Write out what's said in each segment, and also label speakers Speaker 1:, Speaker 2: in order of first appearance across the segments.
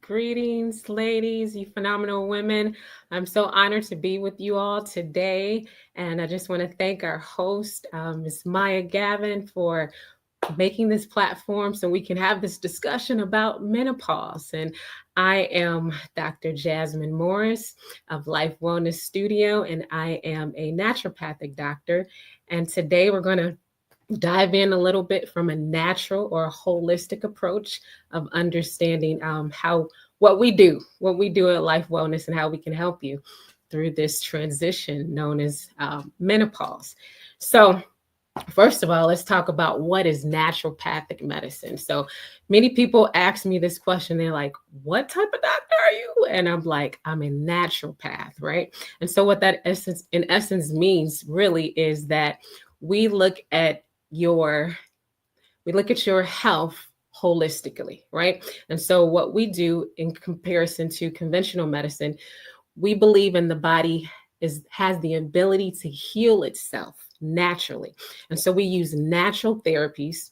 Speaker 1: Greetings, ladies, you phenomenal women. I'm so honored to be with you all today. And I just want to thank our host, Ms. Maya Gavin, for making this platform so we can have this discussion about menopause. And I am Dr. Jasmine Morris of Wellness Studio, and I am a naturopathic doctor. And today we're going to dive in a little bit from a natural or a holistic approach of understanding how what we do at Life Wellness, and how we can help you through this transition known as menopause. So first of all, let's talk about what is naturopathic medicine. So many people ask me this question. They're like, what type of doctor are you? And I'm like, I'm a naturopath, right? And so what that in essence means really is that we look at your health holistically, right? And so what we do in comparison to conventional medicine, we believe in the body has the ability to heal itself naturally. And so we use natural therapies,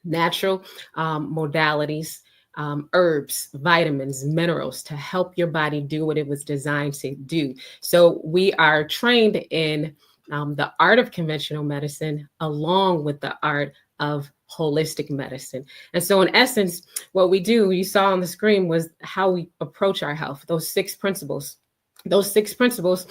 Speaker 1: natural modalities, herbs, vitamins, minerals to help your body do what it was designed to do. So we are trained in the art of conventional medicine along with the art of holistic medicine. And so in essence, what we do, you saw on the screen, was how we approach our health, those 6 principles. Those 6 principles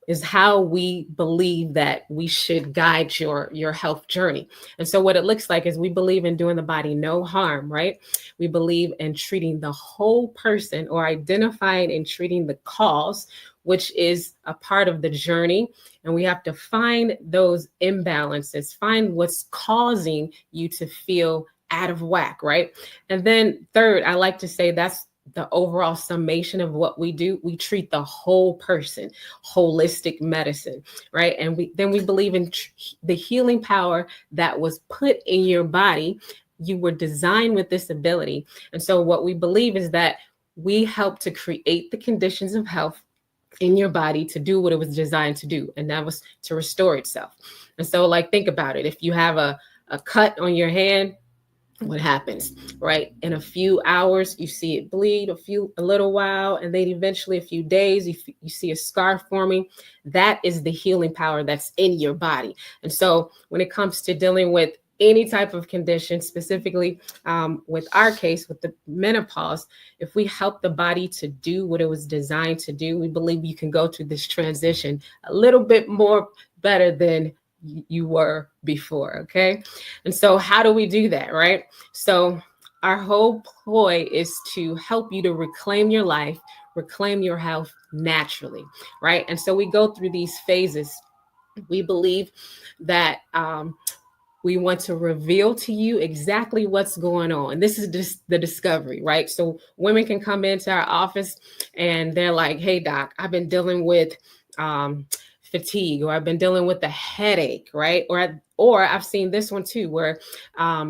Speaker 1: is how we believe that we should guide your health journey. And so what it looks like is we believe in doing the body no harm, right? We believe in treating the whole person, or identifying and treating the cause, which is a part of the journey. And we have to find those imbalances, find what's causing you to feel out of whack, right? And then third, I like to say that's the overall summation of what we do. We treat the whole person, holistic medicine, right? And we believe in the healing power that was put in your body. You were designed with this ability. And so what we believe is that we help to create the conditions of health in your body to do what it was designed to do, and that was to restore itself. And so, like, think about it. If you have a cut on your hand, what happens, right? In a few hours, you see it bleed, a little while, and then eventually a few days, you see a scar forming. That is the healing power that's in your body. And so when it comes to dealing with any type of condition, specifically with our case, with the menopause, if we help the body to do what it was designed to do, we believe you can go through this transition a little bit more better than you were before. Okay. And so how do we do that, right? So our whole ploy is to help you to reclaim your life, reclaim your health naturally, right? And so we go through these phases. We believe that we want to reveal to you exactly what's going on. This is just the discovery, right? So women can come into our office and they're like, hey, doc, I've been dealing with fatigue, or I've been dealing with a headache, right? Or I've seen this one too, where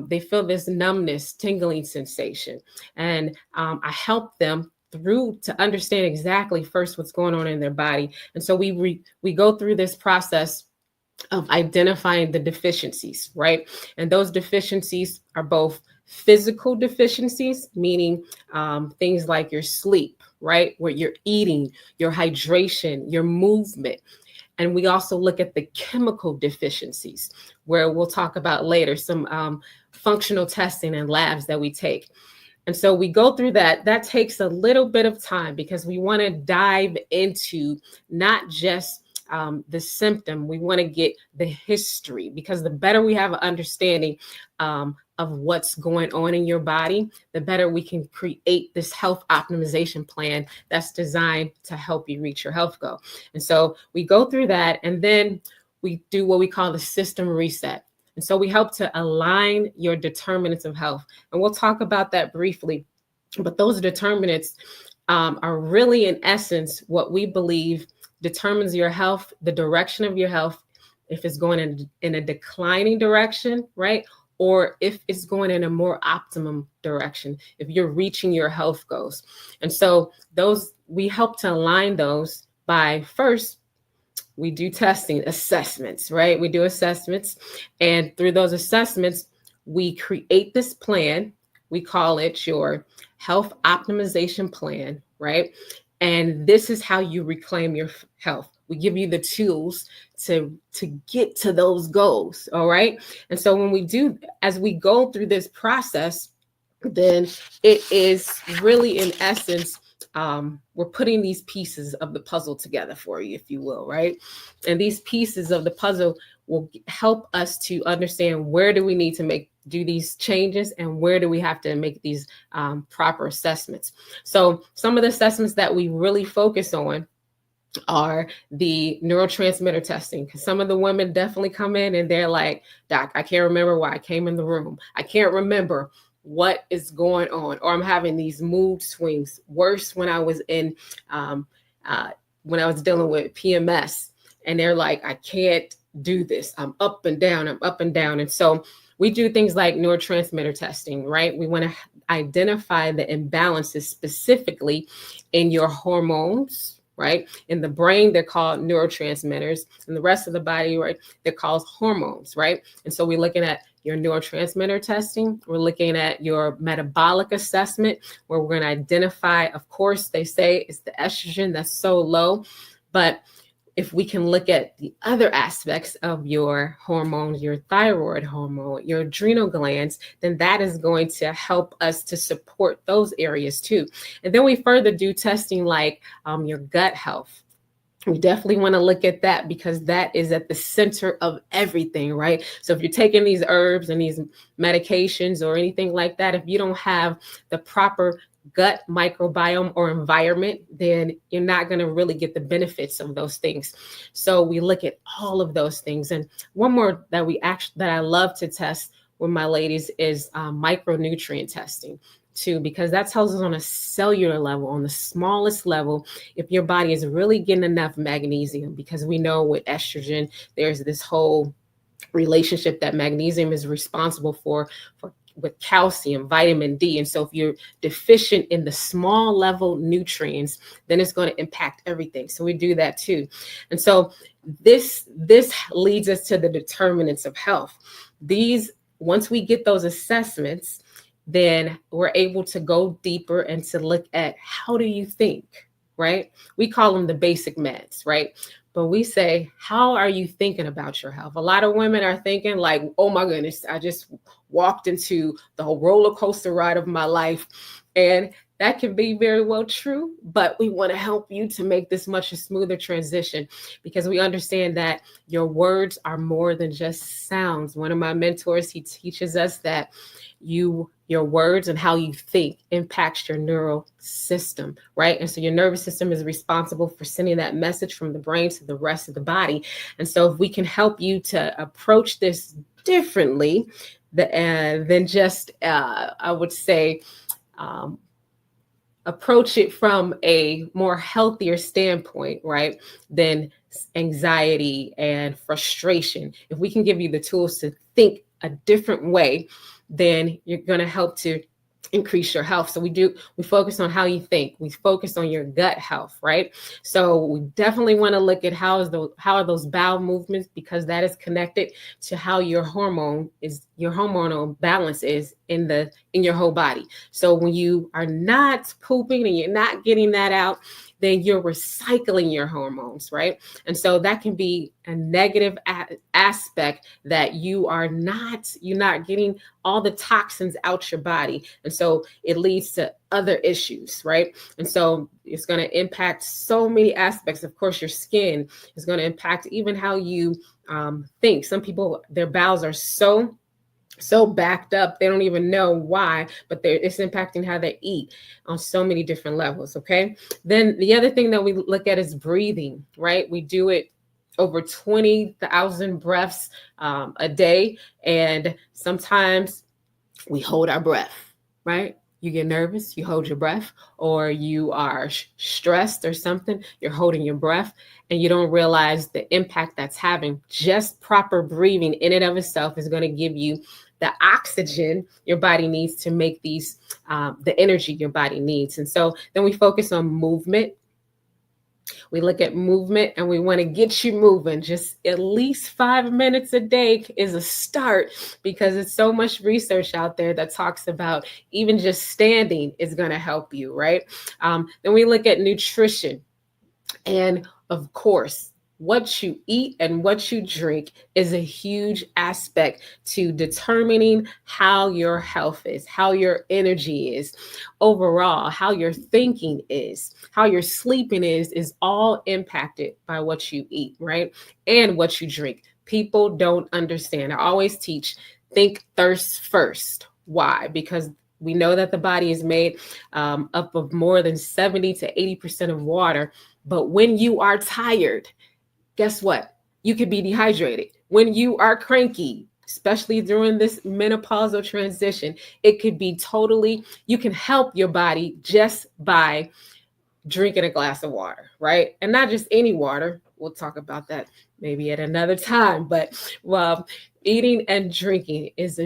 Speaker 1: they feel this numbness, tingling sensation. And I help them to understand exactly first what's going on in their body. And so we go through this process of identifying the deficiencies, right? And those deficiencies are both physical deficiencies, meaning things like your sleep, right? What you're eating, your hydration, your movement. And we also look at the chemical deficiencies, where we'll talk about later some functional testing and labs that we take. And so we go through that. That takes a little bit of time because we want to dive into not just the symptom. We want to get the history, because the better we have an understanding of what's going on in your body, the better we can create this health optimization plan that's designed to help you reach your health goal. And so we go through that, and then we do what we call the system reset. And so we help to align your determinants of health. And we'll talk about that briefly. But those determinants are really, in essence, what we believe determines your health, the direction of your health, if it's going in a declining direction, right? Or if it's going in a more optimum direction, if you're reaching your health goals. And so we help to align those by, first, we do testing, assessments, right? We do assessments. And through those assessments, we create this plan We call it your health optimization plan, right? And this is how you reclaim your health. We give you the tools to get to those goals, all right? And so when we do, as we go through this process, then it is really, in essence, we're putting these pieces of the puzzle together for you, if you will, right? And these pieces of the puzzle will help us to understand where do we need to do these changes and where do we have to make these proper assessments. So some of the assessments that we really focus on are the neurotransmitter testing, because some of the women definitely come in and they're like, doc, I can't remember why I came in the room. I can't remember what is going on, or I'm having these mood swings. Worse when I was um, when I was dealing with PMS, and they're like, I can't do this. I'm up and down. I'm up and down. And so we do things like neurotransmitter testing, right? We want to identify the imbalances specifically in your hormones, right? In the brain, they're called neurotransmitters. In the rest of the body, right, they're called hormones, right? And so we're looking at your neurotransmitter testing. We're looking at your metabolic assessment, where we're going to identify, of course, they say it's the estrogen that's so low, but if we can look at the other aspects of your hormones, your thyroid hormone, your adrenal glands, then that is going to help us to support those areas too. And then we further do testing like your gut health. We definitely want to look at that, because that is at the center of everything, right? So if you're taking these herbs and these medications or anything like that, if you don't have the proper gut microbiome or environment, then you're not going to really get the benefits of those things. So we look at all of those things. And one more that I love to test with my ladies is micronutrient testing too, because that tells us on a cellular level, on the smallest level, if your body is really getting enough magnesium, because we know with estrogen, there's this whole relationship that magnesium is responsible for with calcium, vitamin D. And so if you're deficient in the small level nutrients, then it's going to impact everything. So we do that too. And so this leads us to the determinants of health. Once we get those assessments, then we're able to go deeper and to look at, how do you think, right? We call them the basic meds, right? But we say, how are you thinking about your health? A lot of women are thinking like, oh my goodness, I just walked into the whole roller coaster ride of my life. And that can be very well true, but we want to help you to make this much a smoother transition, because we understand that your words are more than just sounds. One of my mentors, he teaches us that your words and how you think impacts your neural system, right? And so your nervous system is responsible for sending that message from the brain to the rest of the body. And so if we can help you to approach this differently than just, I would say, approach it from a more healthier standpoint, right, than anxiety and frustration. If we can give you the tools to think a different way, then you're going to help to increase your health. So we focus on how you think. We focus on your gut health, right? So we definitely want to look at how are those bowel movements, because that is connected to how your hormonal balance is in your whole body. So when you are not pooping and you're not getting that out, then you're recycling your hormones, right? And so that can be a negative aspect, that you're not getting all the toxins out your body. And so it leads to other issues, right? And so it's going to impact so many aspects. Of course, your skin is going to impact even how you think. Some people, their bowels are so backed up, they don't even know why, but it's impacting how they eat on so many different levels, okay? Then the other thing that we look at is breathing, right? We do it over 20,000 breaths a day, and sometimes we hold our breath, right? You get nervous, you hold your breath, or you are stressed or something, you're holding your breath, and you don't realize the impact that's having. Just proper breathing in and of itself is going to give you the oxygen your body needs to make the energy your body needs. And so then we focus on movement. We look at movement, and we want to get you moving. Just at least 5 minutes a day is a start, because it's so much research out there that talks about even just standing is going to help you, right? Then we look at nutrition. And of course, what you eat and what you drink is a huge aspect to determining how your health is, how your energy is overall, how your thinking is, how your sleeping is all impacted by what you eat, right? And what you drink. People don't understand. I always teach, think thirst first. Why? Because we know that the body is made up of more than 70 to 80% of water. But when you are tired, guess what? You could be dehydrated. When you are cranky, especially during this menopausal transition, it could be totally, you can help your body just by drinking a glass of water, right? And not just any water. We'll talk about that maybe at another time. But well, eating and drinking is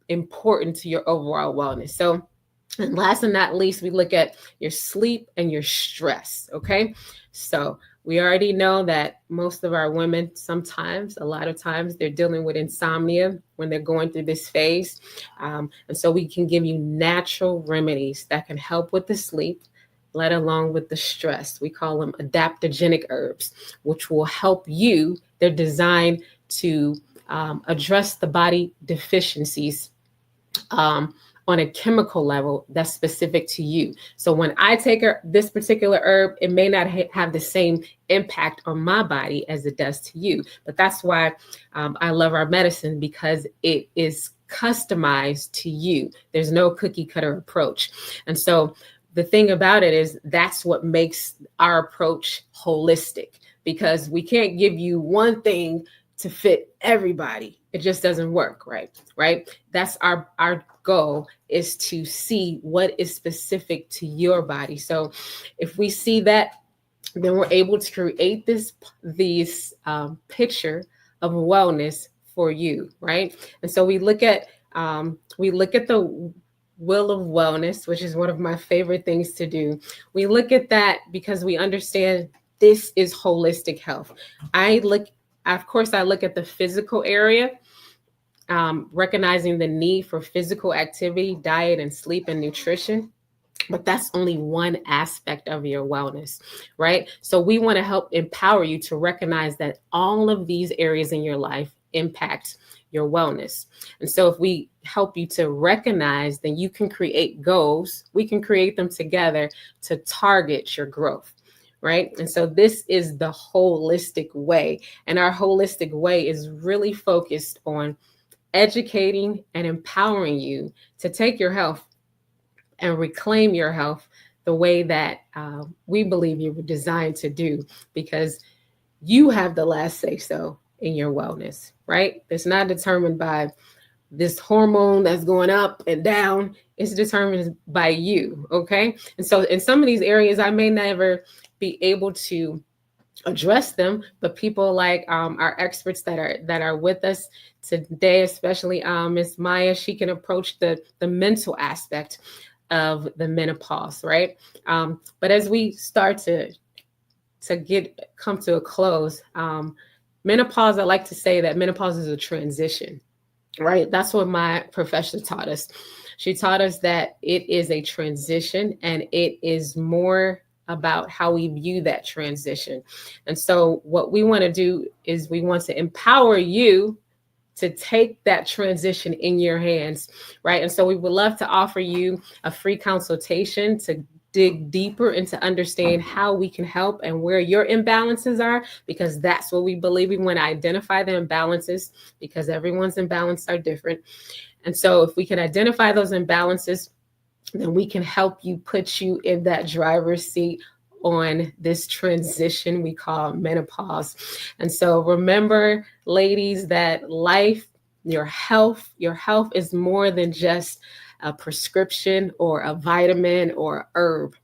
Speaker 1: important to your overall wellness. So, and last and not least, we look at your sleep and your stress. Okay. So we already know that most of our women, sometimes, a lot of times, they're dealing with insomnia when they're going through this phase. And so we can give you natural remedies that can help with the sleep, let alone with the stress. We call them adaptogenic herbs, which will help you. They're designed to address the body deficiencies on a chemical level that's specific to you. So when I take this particular herb, it may not have the same impact on my body as it does to you. But that's why I love our medicine, because it is customized to you. There's no cookie cutter approach. And so the thing about it is, that's what makes our approach holistic, because we can't give you one thing to fit everybody. It just doesn't work, right? That's our goal, is to see what is specific to your body. So if we see that, then we're able to create this picture of wellness for you, right? And so we look at the wheel of wellness, which is one of my favorite things to do. We look at that because we understand this is holistic health. Of course, I look at the physical area, recognizing the need for physical activity, diet, and sleep and nutrition. But that's only one aspect of your wellness, right? So we want to help empower you to recognize that all of these areas in your life impact your wellness. And so if we help you to recognize, then you can create goals. We can create them together to target your growth. Right. And so this is the holistic way. And our holistic way is really focused on educating and empowering you to take your health and reclaim your health the way that we believe you were designed to do, because you have the last say so in your wellness, right? It's not determined by this hormone that's going up and down. It's determined by you, okay? And so in some of these areas, I may never be able to address them, but people like our experts that are with us today, especially Miss Maya, she can approach the mental aspect of the menopause, right? But as we start to come to a close, menopause, I like to say that menopause is a transition, right? That's what my professor taught us. She taught us that it is a transition, and it is more about how we view that transition. And so what we want to do is we want to empower you to take that transition in your hands, right? And so we would love to offer you a free consultation to dig deeper and to understand how we can help and where your imbalances are, because that's what we believe. We want to identify the imbalances, because everyone's imbalances are different. And so if we can identify those imbalances, then we can help you, put you in that driver's seat on this transition we call menopause. And so remember, ladies, that life, your health is more than just a prescription or a vitamin or a herb.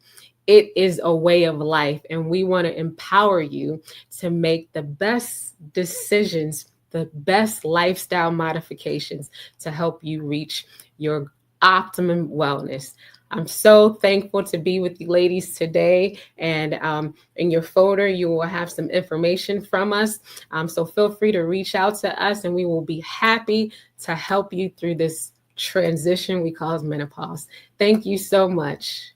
Speaker 1: It is a way of life, and we want to empower you to make the best decisions, the best lifestyle modifications to help you reach your optimum wellness. I'm so thankful to be with you ladies today. And in your folder, you will have some information from us. So feel free to reach out to us, and we will be happy to help you through this transition we call menopause. Thank you so much.